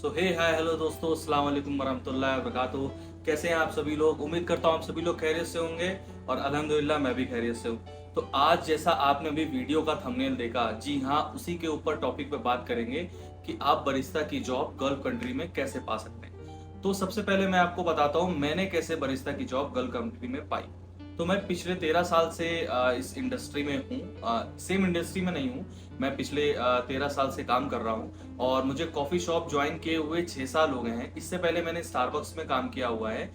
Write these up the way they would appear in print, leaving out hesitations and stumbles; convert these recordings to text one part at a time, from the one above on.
सो हे hi hello दोस्तों, अस्सलाम वालेकुम वरहमतुल्लाहि वबरकातुहू। कैसे हैं आप सभी लोग? उम्मीद करता हूँ आप सभी लोग खैरियत से होंगे और अल्हम्दुलिल्लाह मैं भी खैरियत से हूँ। तो आज जैसा आपने अभी वीडियो का थंबनेल देखा, जी हाँ, उसी के ऊपर टॉपिक पे बात करेंगे कि आप बरिस्ता की जॉब गल्फ कंट्री में कैसे पा सकते हैं। तो सबसे पहले मैं आपको बताता हूँ मैंने कैसे बरिस्ता की जॉब गल्फ कंट्री में पाई। तो मैं पिछले 13 साल से इस इंडस्ट्री में हूँ। सेम इंडस्ट्री में नहीं हूँ, मैं पिछले 13 साल से काम कर रहा हूँ और मुझे कॉफ़ी शॉप ज्वाइन किए हुए 6 साल हो गए हैं। इससे पहले मैंने स्टारबक्स में काम किया हुआ है।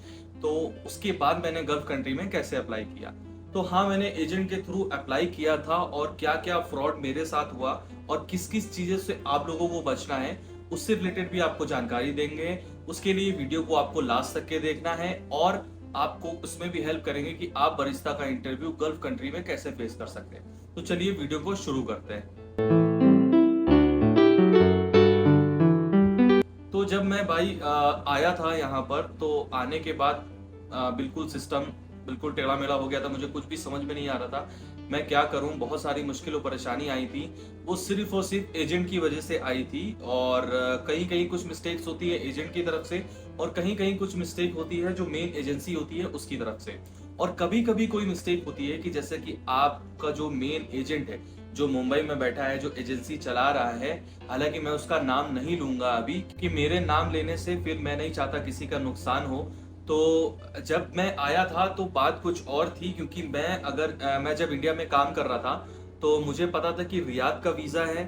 तो उसके बाद मैंने गल्फ कंट्री में कैसे अप्लाई किया। तो हाँ, मैंने एजेंट के थ्रू अप्लाई किया था और क्या क्या फ्रॉड मेरे साथ हुआ और किस किस चीज़ों से आप लोगों को बचना है, उससे रिलेटेड भी आपको जानकारी देंगे। उसके लिए वीडियो को आपको लास्ट तक के देखना है और आपको उसमें भी हेल्प करेंगे कि आप बरिस्ता का इंटरव्यू गल्फ कंट्री में कैसे फेस कर सकते हैं। तो चलिए वीडियो को शुरू करते हैं। तो जब मैं भाई आया था यहाँ पर, तो आने के बाद बिल्कुल सिस्टम बिल्कुल टेढ़ा मेढ़ा हो गया था। मुझे कुछ भी समझ में नहीं आ रहा था मैं क्या करूं। बहुत सारी मुश्किल और परेशानी आई थी, वो सिर्फ और सिर्फ एजेंट की वजह से आई थी। और कहीं कहीं कुछ मिस्टेक्स होती है एजेंट की तरफ से और कहीं कहीं कुछ मिस्टेक होती है जो मेन एजेंसी होती है उसकी तरफ से। और कभी कभी कोई मिस्टेक होती है कि जैसे कि आपका जो मेन एजेंट है जो मुंबई में बैठा है, जो एजेंसी चला रहा है, हालांकि मैं उसका नाम नहीं लूंगा अभी कि मेरे नाम लेने से फिर मैं नहीं चाहता किसी का नुकसान हो। तो जब मैं आया था तो बात कुछ और थी, क्योंकि मैं जब इंडिया में काम कर रहा था तो मुझे पता था कि रियाद का वीज़ा है,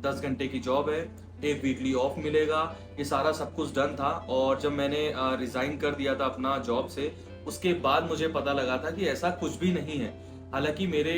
10 घंटे की जॉब है, एक वीकली ऑफ मिलेगा, ये सारा सब कुछ डन था। और जब मैंने रिज़ाइन कर दिया था अपना जॉब से, उसके बाद मुझे पता लगा था कि ऐसा कुछ भी नहीं है। हालांकि मेरे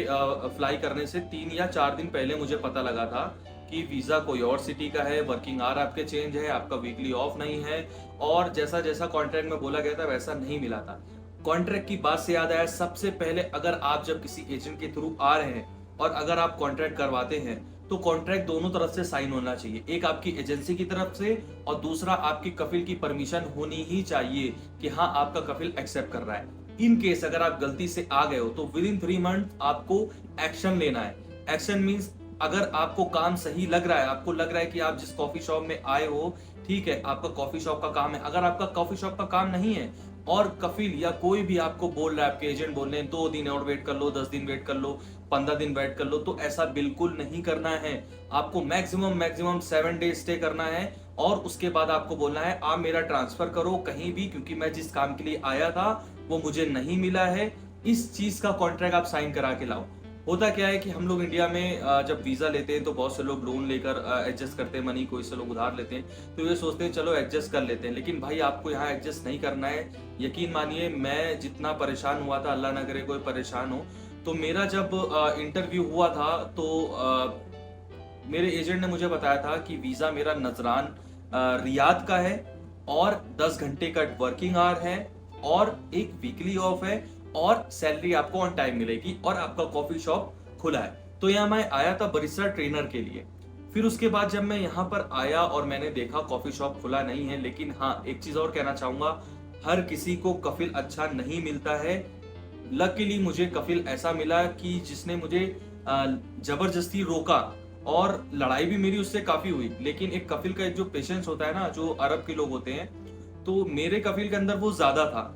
फ्लाई करने से 3 या 4 दिन पहले मुझे पता लगा था कि वीज़ा कोई और सिटी का है, वर्किंग आवर आपके चेंज है, आपका वीकली ऑफ नहीं है। और जैसा जैसा कॉन्ट्रैक्ट में बोला गया था वैसा नहीं मिला था। कॉन्ट्रैक्ट की बात से याद आया, सबसे पहले अगर आप जब किसी एजेंट के थ्रू आ रहे हैं और अगर आप कॉन्ट्रैक्ट करवाते हैं तो कॉन्ट्रैक्ट दोनों तरफ से साइन होना चाहिए। एक आपकी एजेंसी की तरफ से और दूसरा आपकी कफिल की परमिशन होनी ही चाहिए कि हाँ, आपका कफिल एक्सेप्ट कर रहा है। इन केस अगर आप गलती से आ गए हो तो विद इन 3 मंथ आपको एक्शन लेना है। एक्शन मीन्स अगर आपको काम सही लग रहा है, आपको लग रहा है कि आप जिस कॉफी शॉप में आए हो, ठीक है, आपका कॉफी शॉप का काम है। अगर आपका कॉफी शॉप का काम नहीं है और कफिल या कोई भी आपको बोल रहा है, आपके एजेंट बोल रहे हैं 2 दिन और वेट कर लो, 10 दिन वेट कर लो, 15 दिन वेट कर लो, तो ऐसा बिल्कुल नहीं करना है। आपको मैक्सिमम मैक्सिमम 7 डेज स्टे करना है और उसके बाद आपको बोलना है आप मेरा ट्रांसफर करो कहीं भी, क्योंकि मैं जिस काम के लिए आया था वो मुझे नहीं मिला है। इस चीज का कॉन्ट्रैक्ट आप साइन करा के लाओ। होता क्या है कि हम लोग इंडिया में जब वीजा लेते हैं तो बहुत से लोग लोन लेकर एडजस्ट करते हैं मनी, कोई से लोग उधार लेते हैं, तो ये सोचते हैं चलो एडजस्ट कर लेते हैं। लेकिन भाई आपको यहाँ एडजस्ट नहीं करना है। यकीन मानिए, मैं जितना परेशान हुआ था, अल्लाह ना करे कोई परेशान हो। तो मेरा जब इंटरव्यू हुआ था तो मेरे एजेंट ने मुझे बताया था कि वीजा मेरा नजरान रियाद का है और 10 घंटे का वर्किंग आवर है और एक वीकली ऑफ है और सैलरी आपको ऑन टाइम मिलेगी और आपका कॉफी शॉप खुला है। तो यहाँ मैं आया था बरिस्टा ट्रेनर के लिए। फिर उसके बाद जब मैं यहाँ पर आया और मैंने देखा कॉफी शॉप खुला नहीं है। लेकिन हाँ, एक चीज और कहना चाहूंगा, हर किसी को कफिल अच्छा नहीं मिलता है। लकीली मुझे कफिल ऐसा मिला कि जिसने मुझे जबरदस्ती रोका और लड़ाई भी मेरी उससे काफी हुई। लेकिन एक कफिल का एक जो पेशेंस होता है ना, जो अरब के लोग होते हैं, तो मेरे कफिल के अंदर वो ज्यादा था।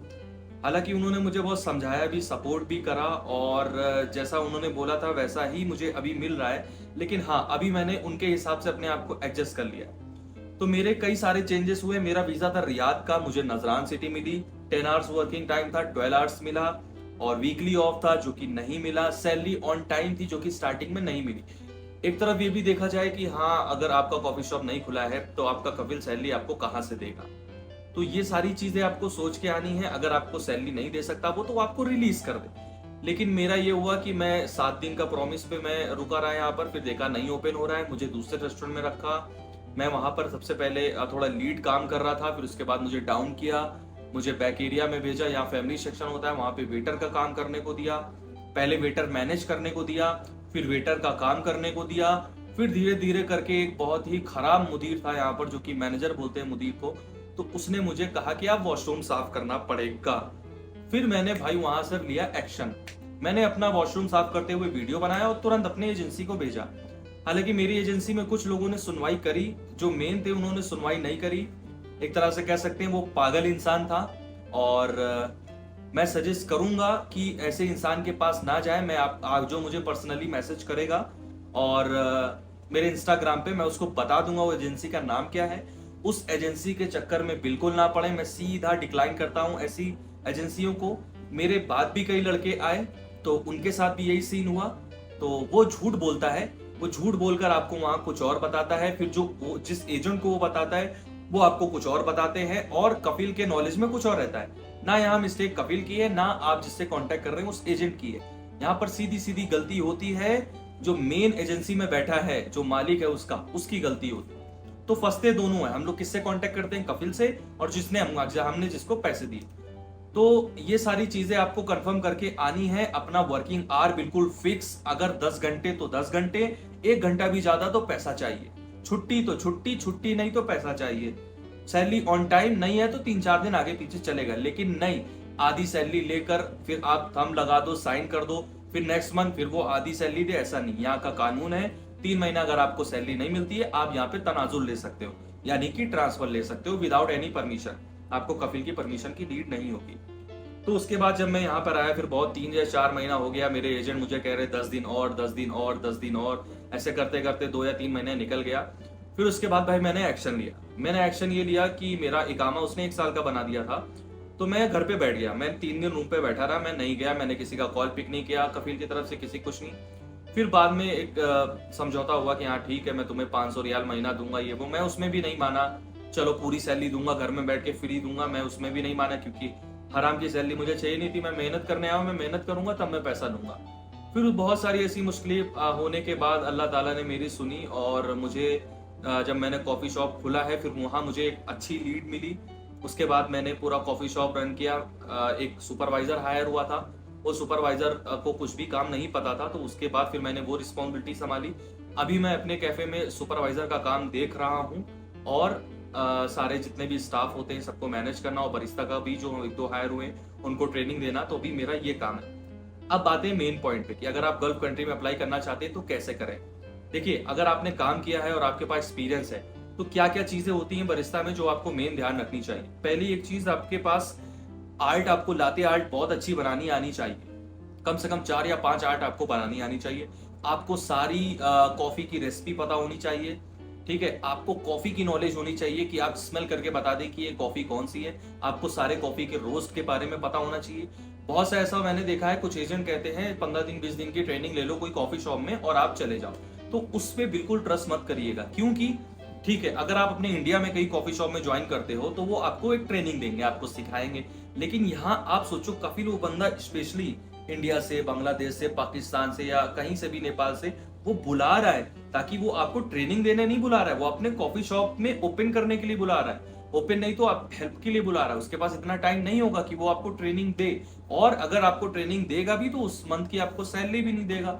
हालांकि उन्होंने मुझे बहुत समझाया भी, सपोर्ट भी करा और जैसा उन्होंने बोला था वैसा ही मुझे अभी मिल रहा है। लेकिन हाँ, अभी मैंने उनके हिसाब से अपने आप को एडजस्ट कर लिया। तो मेरे कई सारे चेंजेस हुए। मेरा वीजा था रियाद का, मुझे नजरान सिटी मिली, 10 आवर्स वर्किंग टाइम था, 12 आवर्स मिला और वीकली ऑफ था जो कि नहीं मिला। सैलरी ऑन टाइम थी जो कि स्टार्टिंग में नहीं मिली। एक तरफ ये भी देखा जाए कि हाँ, अगर आपका कॉफी शॉप नहीं खुला है तो आपका कपिल सैलरी आपको कहाँ से देगा। तो ये सारी चीजें आपको सोच के आनी है। अगर आपको सैलरी नहीं दे सकता वो, तो आपको रिलीज कर दे। लेकिन मेरा ये हुआ कि मैं 7 दिन का प्रॉमिस पे मैं रुका रहा यहाँ पर, फिर देखा नहीं ओपन हो रहा है, मुझे दूसरे रेस्टोरेंट में रखा। मैं वहां पर सबसे पहले थोड़ा लीड काम कर रहा था, फिर उसके बाद मुझे डाउन किया, मुझे बैक एरिया में भेजा, यहाँ फैमिली सेक्शन होता है, वहां पे वेटर का काम करने को दिया। पहले वेटर मैनेज करने को दिया, फिर वेटर का काम करने को दिया। फिर धीरे धीरे करके एक बहुत ही खराब मुदीर था यहाँ पर, जो कि मैनेजर बोलते हैं मुदीर को, तो उसने मुझे कहा कि आप वॉशरूम साफ करना पड़ेगा। फिर मैंने भाई वहां से लिया एक्शन। मैंने अपना वॉशरूम साफ करते हुए वीडियो बनाया और तुरंत अपने एजेंसी को भेजा। हालांकि मेरी एजेंसी में कुछ लोगों ने सुनवाई करी, जो मेन थे उन्होंने सुनवाई नहीं करी। एक तरह से कह सकते हैं वो पागल इंसान था। और मैं सजेस्ट करूंगा कि ऐसे इंसान के पास ना जाए। मैं आप जो मुझे पर्सनली मैसेज करेगा और मेरे इंस्टाग्राम पे मैं उसको बता दूंगा वो एजेंसी का नाम क्या है, उस एजेंसी के चक्कर में बिल्कुल ना पड़े। मैं सीधा डिक्लाइन करता हूं ऐसी एजेंसियों को। मेरे बाद भी कई लड़के आए तो उनके साथ भी यही सीन हुआ। तो वो झूठ बोलता है, वो झूठ बोलकर आपको वहां कुछ और बताता है, फिर जो वो जिस एजेंट को वो बताता है वो आपको कुछ और बताते हैं, और कपिल के नॉलेज में कुछ और रहता है। ना यहाँ मिस्टेक कपिल की है, ना आप जिससे कांटेक्ट कर रहे हैं उस एजेंट की है। यहाँ पर सीधी सीधी गलती होती है जो मेन एजेंसी में बैठा है, जो मालिक है उसका, उसकी गलती होती है। तो फंसते दोनों है। हम लोग किससे कांटेक्ट करते हैं? कपिल से, और हमने जिसको पैसे दिए। तो ये सारी चीजें आपको कंफर्म करके आनी है। अपना वर्किंग आवर बिल्कुल फिक्स, अगर 10 घंटे तो 10 घंटे, 1 घंटा भी ज्यादा तो पैसा चाहिए। छुट्टी तो छुट्टी, छुट्टी नहीं तो पैसा चाहिए। सैलरी ऑन टाइम नहीं है तो 3-4 दिन आगे पीछे चलेगा, लेकिन नहीं आधी सैलरी लेकर फिर आप थंब लगा दो, साइन कर दो, फिर नेक्स्ट मंथ फिर वो आधी सैलरी दे, ऐसा नहीं। यहाँ का कानून है 3 महीना अगर आपको सैलरी नहीं मिलती है, आप यहाँ पे तनाजुल ले सकते हो, यानी कि ट्रांसफर ले सकते हो विदाउट एनी परमिशन। आपको कफिल की परमिशन की नीड नहीं होगी। तो उसके बाद जब मैं यहाँ पर आया, फिर बहुत 3 या 4 महीना हो गया, मेरे एजेंट मुझे कह रहे 10 दिन और, 10 दिन और, 10 दिन और, ऐसे करते करते 2 या 3 महीने निकल गया। फिर उसके बाद भाई मैंने एक्शन लिया। मैंने एक्शन ये लिया कि मेरा इकामा उसने 1 साल का बना दिया था, तो मैं घर पे बैठ गया। मैं 3 दिन रूम पे बैठा रहा, मैं नहीं गया, मैंने किसी का कॉल पिक नहीं किया कफिल की तरफ से, किसी कुछ नहीं। फिर बाद में एक समझौता हुआ कि हाँ ठीक है मैं तुम्हें 500 रियाल महीना दूंगा, ये वो। मैं उसमें भी नहीं माना। चलो पूरी सैलरी दूंगा, घर में बैठ के फ्री दूंगा, मैं उसमें भी नहीं माना, क्योंकि हराम की सैलरी मुझे चाहिए नहीं थी। मैं मेहनत करने आया हूं, मैं मेहनत करूंगा तब मैं पैसा दूंगा। फिर बहुत सारी ऐसी मुश्किलें होने के बाद अल्लाह ताला ने मेरी सुनी, और मुझे जब मैंने कॉफ़ी शॉप खुला है, फिर वहाँ मुझे एक अच्छी लीड मिली। उसके बाद मैंने पूरा कॉफ़ी शॉप रन किया। एक सुपरवाइज़र हायर हुआ था, वो सुपरवाइज़र को कुछ भी काम नहीं पता था, तो उसके बाद फिर मैंने वो रिस्पॉन्सिबिलिटी संभाली। अभी मैं अपने कैफ़े में सुपरवाइज़र का काम देख रहा हूँ, और सारे जितने भी स्टाफ होते हैं सबको मैनेज करना, और बरिस्ता का भी जो 1-2 हायर हुए उनको ट्रेनिंग देना, तो अभी मेरा ये काम है। अब बातें मेन पॉइंट पे कि अगर आप गल्फ कंट्री में अप्लाई करना चाहते हैं तो कैसे करें। देखिए, अगर आपने काम किया है और आपके पास एक्सपीरियंस है, तो क्या क्या चीजें होती हैं बरिस्ता में जो आपको मेन ध्यान रखनी चाहिए। पहली एक चीज, आपके पास आर्ट, आपको लाते आर्ट बहुत अच्छी बनानी आनी चाहिए। कम से कम 4 या 5 आर्ट आपको बनानी आनी चाहिए। आपको सारी कॉफी की रेसिपी पता होनी चाहिए। ठीक है, आपको कॉफी की नॉलेज होनी चाहिए कि आप स्मेल करके बता दें कि ये कॉफी कौन सी है। आपको सारे कॉफी के रोस्ट के बारे में पता होना चाहिए। बहुत सा ऐसा मैंने देखा है, कुछ एजेंट कहते हैं 15 दिन 20 दिन की ट्रेनिंग ले लो कोई कॉफी शॉप में और आप चले जाओ, तो उस पर बिल्कुल ट्रस्ट मत करिएगा। क्योंकि ठीक है, अगर आप अपने इंडिया में कहीं कॉफी शॉप में ज्वाइन करते हो तो वो आपको एक ट्रेनिंग देंगे, आपको सिखाएंगे। लेकिन यहाँ आप सोचो, काफी वो बंदा स्पेशली इंडिया से, बांग्लादेश से, पाकिस्तान से, या कहीं से भी, नेपाल से, वो बुला रहा है ताकि वो आपको ट्रेनिंग देने नहीं बुला रहा है, वो अपने कॉफी शॉप में ओपन करने के लिए बुला रहा है। ओपन नहीं तो आप हेल्प के लिए बुला रहा है। उसके पास इतना टाइम नहीं होगा कि वो आपको ट्रेनिंग दे, और अगर आपको ट्रेनिंग देगा भी तो उस मंथ की आपको सैलरी भी नहीं देगा।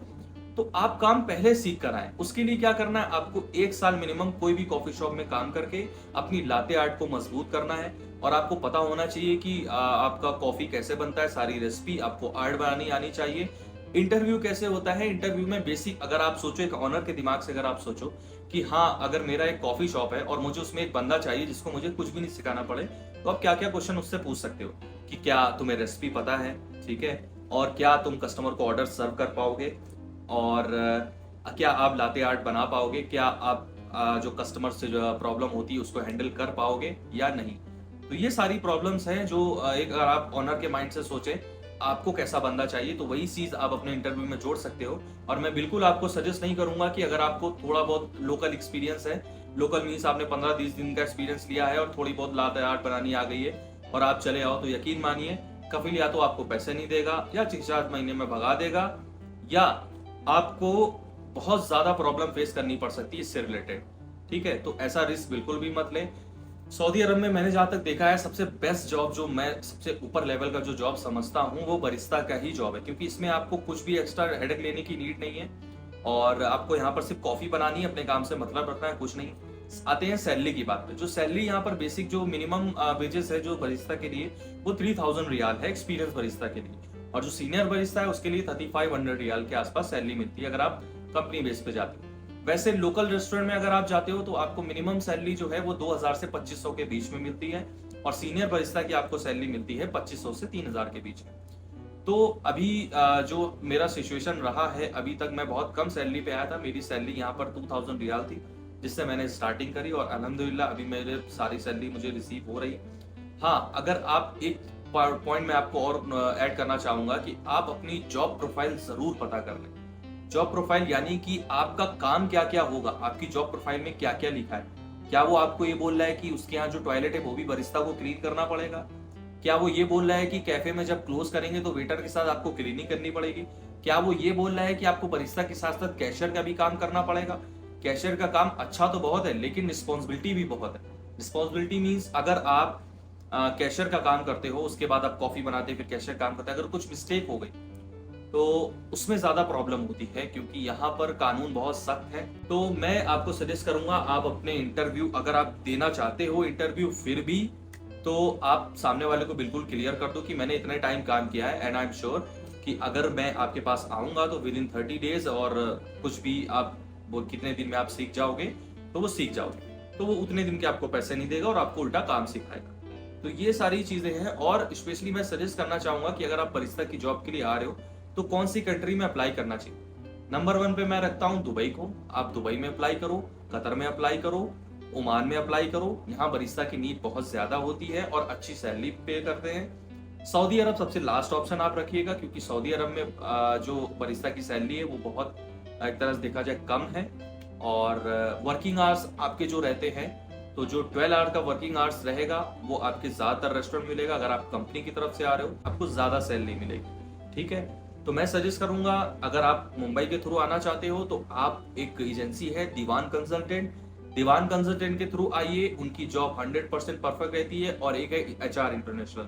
तो आप काम पहले सीख कर आए। उसके लिए क्या करना है, आपको 1 साल मिनिमम कोई भी कॉफी शॉप में काम करके अपनी लाते आर्ट को मजबूत करना है, और आपको पता होना चाहिए कि आपका कॉफी कैसे बनता है, सारी रेसिपी आपको आर्ट बनानी आनी चाहिए। इंटरव्यू कैसे होता है, इंटरव्यू में बेसिक, अगर आप सोचो एक ऑनर के दिमाग से, अगर आप सोचो कि हाँ अगर मेरा एक कॉफी शॉप है और मुझे उसमें एक बंदा चाहिए जिसको मुझे कुछ भी नहीं सिखाना पड़े, तो आप क्या क्या क्वेश्चन उससे पूछ सकते हो कि क्या तुम्हें रेसिपी पता है, ठीक है, और क्या तुम कस्टमर को ऑर्डर सर्व कर पाओगे, और क्या आप लाते आर्ट बना पाओगे, क्या आप जो कस्टमर से जो प्रॉब्लम होती है उसको हैंडल कर पाओगे या नहीं। तो ये सारी प्रॉब्लम्स हैं जो एक, अगर आप ऑनर के माइंड से सोचे आपको कैसा बंदा चाहिए, तो वही चीज आप अपने इंटरव्यू में जोड़ सकते हो। और मैं बिल्कुल आपको सजेस्ट नहीं करूंगा कि अगर आपको थोड़ा बहुत लोकल एक्सपीरियंस है, लोकल मीन्स आपने 15-20 दिन का एक्सपीरियंस लिया है और थोड़ी बहुत लाते आर्ट बनानी आ गई है और आप चले आओ, तो यकीन मानिए कफिल या तो आपको पैसे नहीं देगा, या 6-7 महीने में भगा देगा, या आपको बहुत ज्यादा प्रॉब्लम फेस करनी पड़ सकती है इससे रिलेटेड। ठीक है, तो ऐसा रिस्क बिल्कुल भी मत लें। सऊदी अरब में मैंने जहां तक देखा है, सबसे बेस्ट जॉब जो मैं सबसे ऊपर लेवल का जो जॉब समझता हूं वो बरिस्ता का ही जॉब है, क्योंकि इसमें आपको कुछ भी एक्स्ट्रा हेडेक लेने की नीड नहीं है, और आपको यहाँ पर सिर्फ कॉफी बनानी है, अपने काम से मतलब रखना है, कुछ नहीं। आते हैं सैलरी की बात पे। जो सैलरी यहाँ पर बेसिक जो मिनिमम वेजेस है जो बरिस्ता के लिए, वो 3000 रियाल है एक्सपीरियंस बरिस्ता के लिए, और जो सीनियर बरिस्ता है उसके लिए 3500 रियाल के आसपास सैलरी मिलती है अगर आप कंपनी बेस पे जाते हो। वैसे लोकल रेस्टोरेंट में अगर आप जाते हो तो आपको मिनिमम सैलरी जो है वो 2000 से 2500 के बीच में मिलती है, और सीनियर बरिस्ता की आपको सैलरी मिलती है 2500 से 3000 के बीच में। तो अभी जो मेरा सिचुएशन रहा है, अभी तक मैं बहुत कम सैलरी पे आया था। मेरी सैलरी यहाँ पर 2000 रियाल थी, जिससे मैंने स्टार्टिंग करी, और अल्हम्दुलिल्लाह अभी मेरे सारी सैलरी मुझे रिसीव हो रही है। हाँ, अगर आप एक पॉइंट मैं आपको और ऐड करना चाहूंगा कि आप अपनी जॉब प्रोफाइल जरूर पता कर लें। जॉब प्रोफाइल यानी कि आपका काम क्या क्या होगा, आपकी जॉब प्रोफाइल में क्या क्या लिखा है। क्या वो आपको ये बोल रहा है कि उसके यहाँ जो टॉयलेट है वो भी बरिस्ता को क्लीन करना पड़ेगा? क्या वो ये बोल रहा है कि कैफे में जब क्लोज करेंगे तो वेटर के साथ आपको क्लीनिंग करनी पड़ेगी? क्या वो ये बोल रहा है कि आपको बरिस्ता के साथ साथ कैशियर का भी काम करना पड़ेगा? कैशियर का काम अच्छा तो बहुत है, लेकिन रिस्पॉन्सिबिलिटी भी बहुत है। रिस्पॉन्सिबिलिटी मीन्स अगर आप कैशियर का काम करते हो, उसके बाद आप कॉफी बनाते फिर कैशियर काम करते हैं, अगर कुछ मिस्टेक हो गई तो उसमें ज्यादा प्रॉब्लम होती है, क्योंकि यहाँ पर कानून बहुत सख्त है। तो मैं आपको सजेस्ट करूंगा, आप अपने इंटरव्यू अगर आप देना चाहते हो इंटरव्यू फिर भी, तो आप सामने वाले को बिल्कुल क्लियर कर दो कि मैंने इतने टाइम काम किया है, एंड आई एम श्योर कि अगर मैं आपके पास आऊंगा तो विद इन 30 डेज, और कुछ भी आप वो कितने दिन में आप सीख जाओगे तो वो सीख जाओगे, तो वो उतने दिन के आपको पैसे नहीं देगा और आपको उल्टा काम सिखाएगा। तो ये सारी चीजें हैं। और स्पेशली मैं सजेस्ट करना चाहूंगा कि अगर आप बरिस्ता की जॉब के लिए आ रहे हो तो कौन सी कंट्री में अप्लाई करना चाहिए। नंबर 1 पे मैं रखता हूँ दुबई को। आप दुबई में अप्लाई करो, कतर में अप्लाई करो, ओमान में अप्लाई करो। यहाँ बरिस्ता की नीड बहुत ज्यादा होती है और अच्छी सैलरी पे करते हैं। सऊदी अरब सबसे लास्ट ऑप्शन आप रखिएगा, क्योंकि सऊदी अरब में जो बरिस्ता की सैलरी है वो बहुत एक तरह से देखा जाए कम है, और वर्किंग आवर्स आपके जो रहते हैं, तो जो 12 आवर का वर्किंग आवर्स रहेगा वो आपके ज्यादातर रेस्टोरेंट मिलेगा। अगर आप कंपनी की तरफ से आ रहे हो आपको ज्यादा सैलरी मिलेगी। ठीक है, तो मैं सजेस्ट करूंगा, अगर आप मुंबई के थ्रू आना चाहते हो तो आप एक एजेंसी है दीवान कंसल्टेंट, दीवान कंसल्टेंट के थ्रू आइए। उनकी जॉब 100% परफेक्ट रहती है। और एक है HR इंटरनेशनल।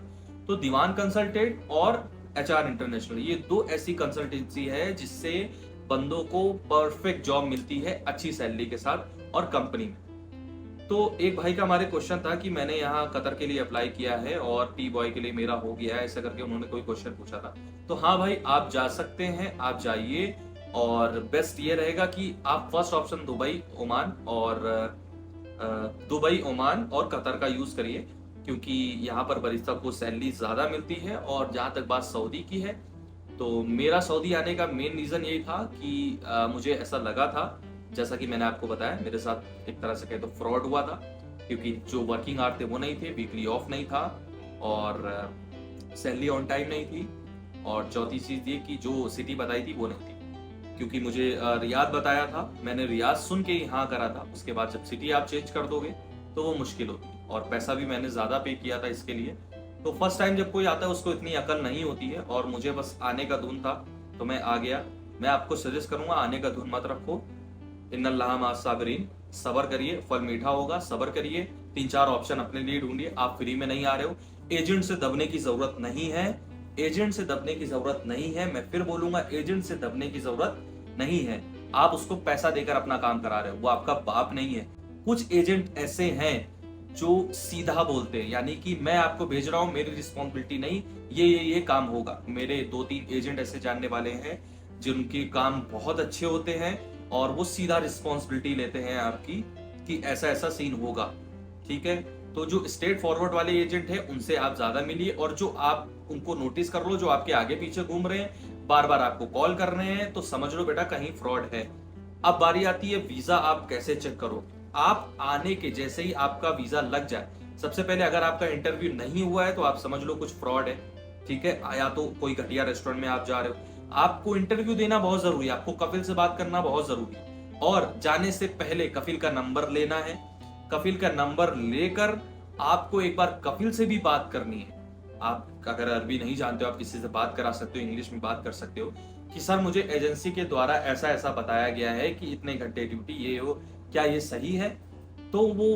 तो दीवान कंसल्टेंट और HR इंटरनेशनल, ये दो ऐसी कंसल्टेंसी है जिससे बंदों को परफेक्ट जॉब मिलती है अच्छी सैलरी के साथ और कंपनी में। तो एक भाई का हमारे क्वेश्चन था कि मैंने यहाँ कतर के लिए अप्लाई किया है और टी बॉय के लिए मेरा हो गया है, ऐसा करके उन्होंने कोई क्वेश्चन पूछा था। तो हाँ भाई, आप जा सकते हैं, आप जाइए। और बेस्ट ये रहेगा कि आप फर्स्ट ऑप्शन दुबई ओमान और कतर का यूज करिए, क्योंकि यहाँ पर बरिस्ता को सैलरी ज्यादा मिलती है। और जहां तक बात सऊदी की है, तो मेरा सऊदी आने का मेन रीजन यही था कि मुझे ऐसा लगा था, जैसा कि मैंने आपको बताया, मेरे साथ एक तरह से कहे तो फ्रॉड हुआ था, क्योंकि जो वर्किंग आवर थे वो नहीं थे, वीकली ऑफ नहीं था, और सैलरी ऑन टाइम नहीं थी, और चौथी चीज ये कि जो सिटी बताई थी वो नहीं थी। क्योंकि मुझे रियाद बताया था, मैंने रियाद सुन के यहाँ करा था, उसके बाद जब सिटी आप चेंज कर दोगे तो वो मुश्किल होती है, और पैसा भी मैंने ज्यादा पे किया था इसके लिए। तो फर्स्ट टाइम जब कोई आता है उसको इतनी अकल नहीं होती है, और मुझे बस आने का धुन था तो मैं आ गया। मैं आपको सजेस्ट करूंगा, आने का धुन मत रखो। इन्नल्लाह माअस साबिरीन, सबर करिए, फल मीठा होगा, सबर करिए। 3-4 ऑप्शन अपने लिए ढूंढिए। आप फ्री में नहीं आ रहे हो, एजेंट से दबने की जरूरत नहीं है, एजेंट से दबने की जरूरत नहीं है। मैं फिर बोलूंगा, एजेंट से दबने की जरूरत नहीं है। आप उसको पैसा देकर अपना काम करा रहे हो, वो आपका बाप नहीं है। कुछ एजेंट ऐसे हैं जो सीधा बोलते हैं, यानी कि मैं आपको भेज रहा हूं, मेरी रिस्पॉन्सिबिलिटी नहीं, ये काम होगा। मेरे 2-3 एजेंट ऐसे जानने वाले हैं जिनके काम बहुत अच्छे होते हैं, और वो सीधा रिस्पॉन्सिबिलिटी लेते हैं आपकी कि ऐसा ऐसा सीन होगा। ठीक है, तो जो स्ट्रेट फॉरवर्ड वाले एजेंट है उनसे आप ज्यादा मिलिए, और जो आप उनको नोटिस कर लो, जो आपके आगे पीछे घूम रहे हैं, बार बार आपको कॉल कर रहे हैं, तो समझ लो बेटा कहीं फ्रॉड है। अब बारी आती है वीजा आप कैसे चेक करो। आप आने के जैसे ही आपका वीजा लग जाए, सबसे पहले अगर आपका इंटरव्यू नहीं हुआ है तो आप समझ लो कुछ फ्रॉड है। ठीक है, या तो कोई घटिया रेस्टोरेंट में आप जा रहे हो। आपको इंटरव्यू देना बहुत जरूरी है, आपको कफिल से बात करना बहुत जरूरी है, और जाने से पहले कफिल का नंबर लेना है। कफिल का नंबर लेकर आपको एक बार कफिल से भी बात करनी है। आप अगर अरबी नहीं जानते हो, आप किसी से बात करा सकते हो, इंग्लिश में बात कर सकते हो कि सर मुझे एजेंसी के द्वारा ऐसा ऐसा बताया गया है कि इतने घंटे ड्यूटी ये हो, क्या ये सही है? तो वो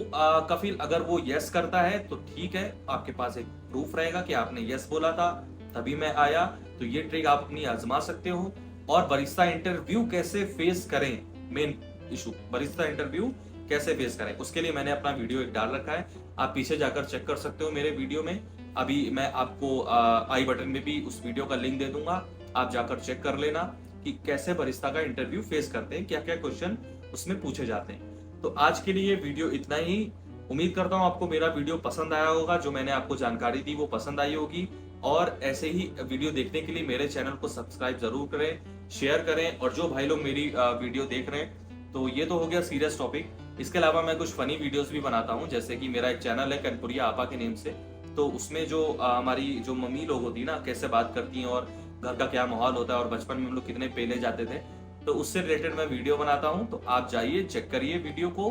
कफिल अगर वो यस करता है तो ठीक है, आपके पास एक प्रूफ रहेगा कि आपने यस बोला था तभी मैं आया। तो ये ट्रिक आप अपनी आजमा सकते हो। और बरिस्ता इंटरव्यू कैसे फेस करें, मेन इशू बरिस्ता इंटरव्यू कैसे फेस करें, उसके लिए मैंने अपना वीडियो एक डाल रखा है, आप पीछे जाकर चेक कर सकते हो मेरे वीडियो में। अभी मैं आपको आई बटन में भी उस वीडियो का लिंक दे दूंगा, आप जाकर चेक कर लेना कि कैसे बरिस्ता का इंटरव्यू फेस करते हैं, क्या क्या क्वेश्चन उसमें पूछे जाते हैं। तो आज के लिए वीडियो इतना ही। उम्मीद करता हूँ आपको मेरा वीडियो पसंद आया होगा, जो मैंने आपको जानकारी दी वो पसंद आई होगी। और ऐसे ही वीडियो देखने के लिए मेरे चैनल को सब्सक्राइब जरूर करें, शेयर करें। और जो भाई लोग मेरी वीडियो देख रहे हैं, तो ये तो हो गया सीरियस टॉपिक। इसके अलावा मैं कुछ फनी वीडियोस भी बनाता हूँ, जैसे कि मेरा एक चैनल है कनपुरिया आपा के नेम से। तो उसमें जो हमारी जो मम्मी लोग होती है ना, कैसे बात करती हैं और घर का क्या माहौल होता है और बचपन में हम लोग कितने पेले जाते थे, तो उससे रिलेटेड मैं वीडियो बनाता हूँ। तो आप जाइए, चेक करिए वीडियो को।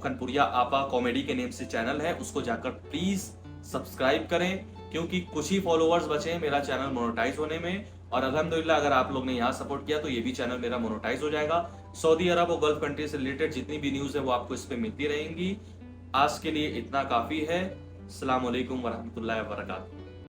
कनपुरिया आपा कॉमेडी के नेम से चैनल है, उसको जाकर प्लीज सब्सक्राइब करें, क्योंकि कुछ ही फॉलोअर्स बचे हैं मेरा चैनल मोनेटाइज होने में। और अल्हम्दुलिल्लाह अगर आप लोग ने यहाँ सपोर्ट किया तो ये भी चैनल मेरा मोनेटाइज हो जाएगा। सऊदी अरब और गल्फ कंट्री से रिलेटेड जितनी भी न्यूज है वो आपको इस पे मिलती रहेंगी। आज के लिए इतना काफी है। अस्सलाम वालेकुम वरहमतुल्लाहि वबरकातुहू।